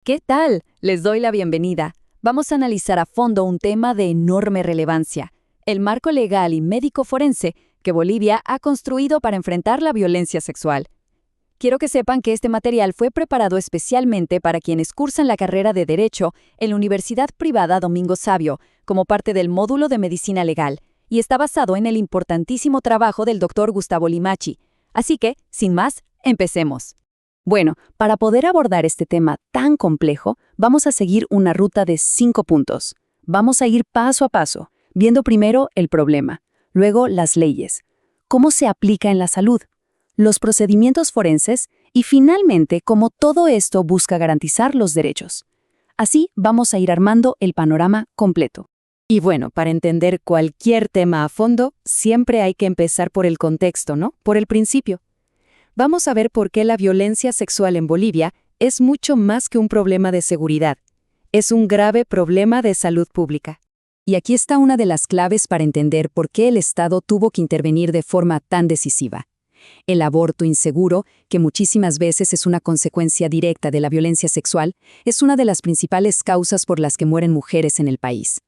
¿Qué tal? Les doy la bienvenida. Vamos a analizar a fondo un tema de enorme relevancia, el marco legal y médico forense que Bolivia ha construido para enfrentar la violencia sexual. Quiero que sepan que este material fue preparado especialmente para quienes cursan la carrera de Derecho en la Universidad Privada Domingo Savio, como parte del módulo de Medicina Legal, y está basado en el importantísimo trabajo del Dr. Gustavo Limachi. Así que, sin más, empecemos. Bueno, para poder abordar este tema tan complejo, vamos a seguir una ruta de 5 puntos. Vamos a ir paso a paso, viendo primero el problema, luego las leyes, cómo se aplica en la salud, los procedimientos forenses y finalmente cómo todo esto busca garantizar los derechos. Así vamos a ir armando el panorama completo. Y bueno, para entender cualquier tema a fondo, siempre hay que empezar por el contexto, ¿no? Por el principio. Vamos a ver por qué la violencia sexual en Bolivia es mucho más que un problema de seguridad. Es un grave problema de salud pública. Y aquí está una de las claves para entender por qué el Estado tuvo que intervenir de forma tan decisiva. El aborto inseguro, que muchísimas veces es una consecuencia directa de la violencia sexual, es una de las principales causas por las que mueren mujeres en el país.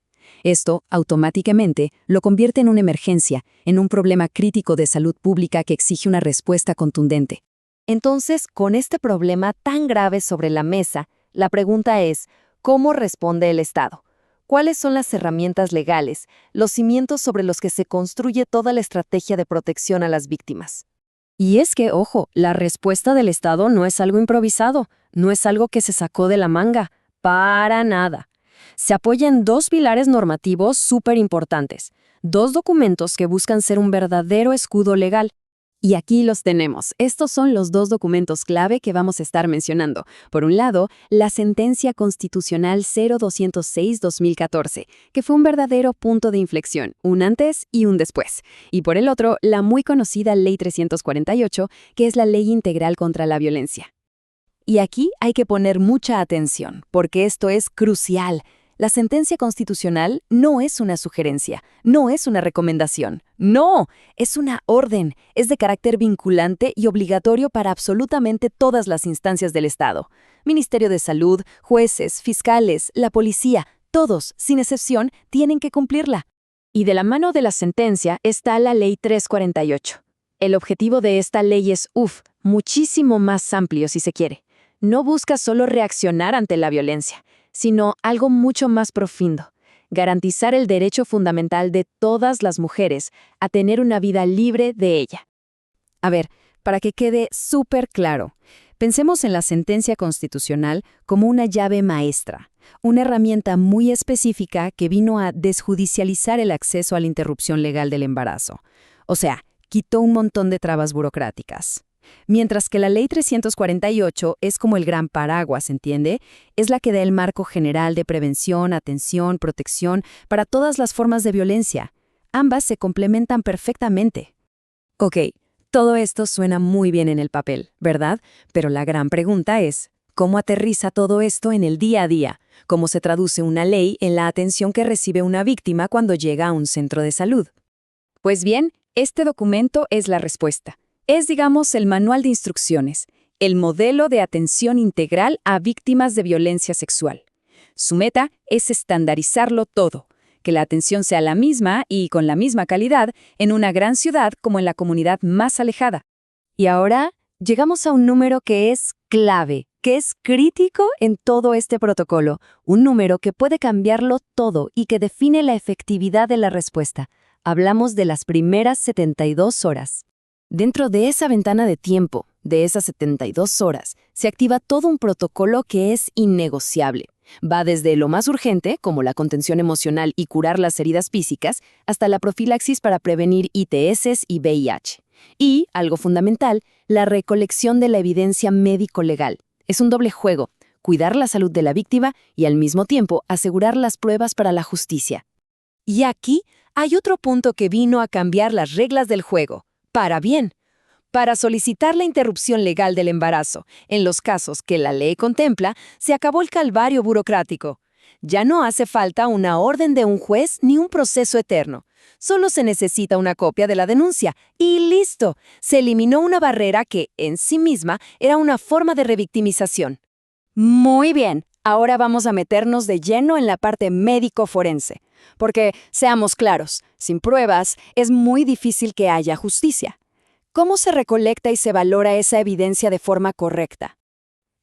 Esto, automáticamente, lo convierte en una emergencia, en un problema crítico de salud pública que exige una respuesta contundente. Entonces, con este problema tan grave sobre la mesa, la pregunta es, ¿cómo responde el Estado? ¿Cuáles son las herramientas legales, los cimientos sobre los que se construye toda la estrategia de protección a las víctimas? Y es que, ojo, la respuesta del Estado no es algo improvisado, no es algo que se sacó de la manga, para nada. Se apoya en 2 pilares normativos súper importantes, 2 documentos que buscan ser un verdadero escudo legal. Y aquí los tenemos. Estos son los 2 documentos clave que vamos a estar mencionando. Por un lado, la Sentencia Constitucional 0206-2014, que fue un verdadero punto de inflexión, un antes y un después. Y por el otro, la muy conocida Ley 348, que es la Ley Integral contra la Violencia. Y aquí hay que poner mucha atención, porque esto es crucial. La sentencia constitucional no es una sugerencia, no es una recomendación. No, es una orden, es de carácter vinculante y obligatorio para absolutamente todas las instancias del Estado. Ministerio de Salud, jueces, fiscales, la policía, todos, sin excepción, tienen que cumplirla. Y de la mano de la sentencia está la Ley 348. El objetivo de esta ley es, muchísimo más amplio si se quiere. No busca solo reaccionar ante la violencia, sino algo mucho más profundo, garantizar el derecho fundamental de todas las mujeres a tener una vida libre de ella. A ver, para que quede súper claro, pensemos en la sentencia constitucional como una llave maestra, una herramienta muy específica que vino a desjudicializar el acceso a la interrupción legal del embarazo. O sea, quitó un montón de trabas burocráticas. Mientras que la Ley 348 es como el gran paraguas, ¿entiende? Es la que da el marco general de prevención, atención, protección para todas las formas de violencia. Ambas se complementan perfectamente. Ok, todo esto suena muy bien en el papel, ¿verdad? Pero la gran pregunta es, ¿cómo aterriza todo esto en el día a día? ¿Cómo se traduce una ley en la atención que recibe una víctima cuando llega a un centro de salud? Pues bien, este documento es la respuesta. Es, digamos, el manual de instrucciones, el modelo de atención integral a víctimas de violencia sexual. Su meta es estandarizarlo todo, que la atención sea la misma y con la misma calidad en una gran ciudad como en la comunidad más alejada. Y ahora llegamos a un número que es clave, que es crítico en todo este protocolo, un número que puede cambiarlo todo y que define la efectividad de la respuesta. Hablamos de las primeras 72 horas. Dentro de esa ventana de tiempo, de esas 72 horas, se activa todo un protocolo que es innegociable. Va desde lo más urgente, como la contención emocional y curar las heridas físicas, hasta la profilaxis para prevenir ITS y VIH. Y, algo fundamental, la recolección de la evidencia médico-legal. Es un doble juego, cuidar la salud de la víctima y al mismo tiempo asegurar las pruebas para la justicia. Y aquí hay otro punto que vino a cambiar las reglas del juego. Para bien, para solicitar la interrupción legal del embarazo, en los casos que la ley contempla, se acabó el calvario burocrático. Ya no hace falta una orden de un juez ni un proceso eterno. Solo se necesita una copia de la denuncia y listo. Se eliminó una barrera que, en sí misma, era una forma de revictimización. Muy bien, ahora vamos a meternos de lleno en la parte médico-forense, porque, seamos claros, sin pruebas es muy difícil que haya justicia. ¿Cómo se recolecta y se valora esa evidencia de forma correcta?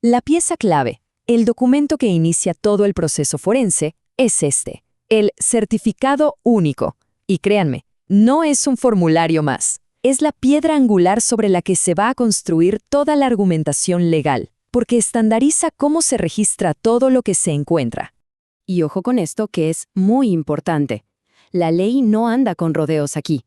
La pieza clave, el documento que inicia todo el proceso forense, es este, el certificado único. Y créanme, no es un formulario más. Es la piedra angular sobre la que se va a construir toda la argumentación legal, porque estandariza cómo se registra todo lo que se encuentra. Y ojo con esto, que es muy importante. La ley no anda con rodeos aquí.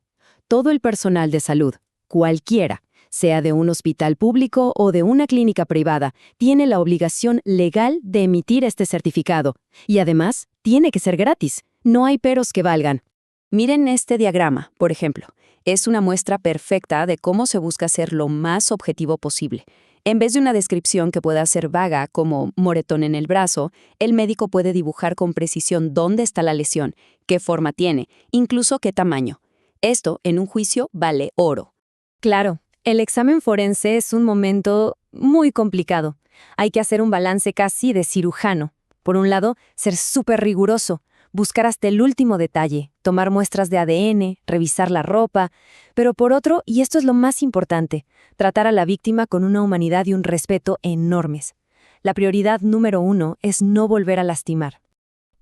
Todo el personal de salud, cualquiera, sea de un hospital público o de una clínica privada, tiene la obligación legal de emitir este certificado. Y además, tiene que ser gratis. No hay peros que valgan. Miren este diagrama, por ejemplo. Es una muestra perfecta de cómo se busca ser lo más objetivo posible. En vez de una descripción que pueda ser vaga, como moretón en el brazo, el médico puede dibujar con precisión dónde está la lesión, qué forma tiene, incluso qué tamaño. Esto, en un juicio, vale oro. Claro, el examen forense es un momento muy complicado. Hay que hacer un balance casi de cirujano. Por un lado, ser súper riguroso, buscar hasta el último detalle, tomar muestras de ADN, revisar la ropa, pero por otro, y esto es lo más importante, tratar a la víctima con una humanidad y un respeto enormes. La prioridad número 1 es no volver a lastimar.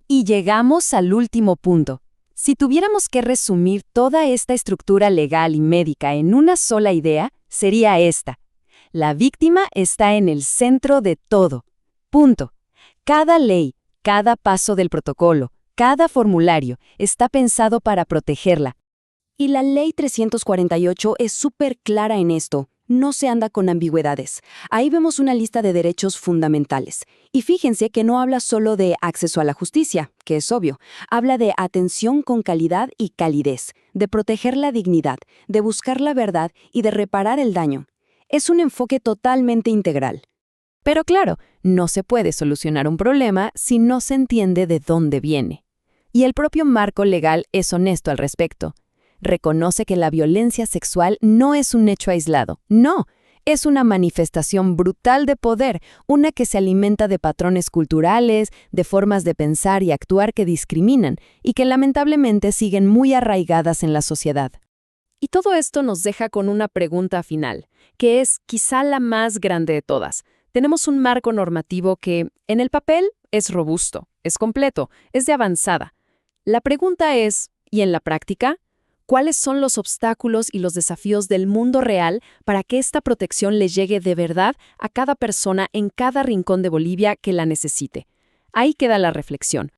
Y llegamos al último punto. Si tuviéramos que resumir toda esta estructura legal y médica en una sola idea, sería esta. La víctima está en el centro de todo. Punto. Cada ley, cada paso del protocolo, cada formulario está pensado para protegerla. Y la Ley 348 es súper clara en esto. No se anda con ambigüedades. Ahí vemos una lista de derechos fundamentales. Y fíjense que no habla solo de acceso a la justicia, que es obvio. Habla de atención con calidad y calidez, de proteger la dignidad, de buscar la verdad y de reparar el daño. Es un enfoque totalmente integral. Pero claro, no se puede solucionar un problema si no se entiende de dónde viene. Y el propio marco legal es honesto al respecto. Reconoce que la violencia sexual no es un hecho aislado, no, es una manifestación brutal de poder, una que se alimenta de patrones culturales, de formas de pensar y actuar que discriminan y que lamentablemente siguen muy arraigadas en la sociedad. Y todo esto nos deja con una pregunta final, que es quizá la más grande de todas. Tenemos un marco normativo que, en el papel, es robusto, es completo, es de avanzada. La pregunta es, ¿y en la práctica? ¿Cuáles son los obstáculos y los desafíos del mundo real para que esta protección le llegue de verdad a cada persona en cada rincón de Bolivia que la necesite? Ahí queda la reflexión.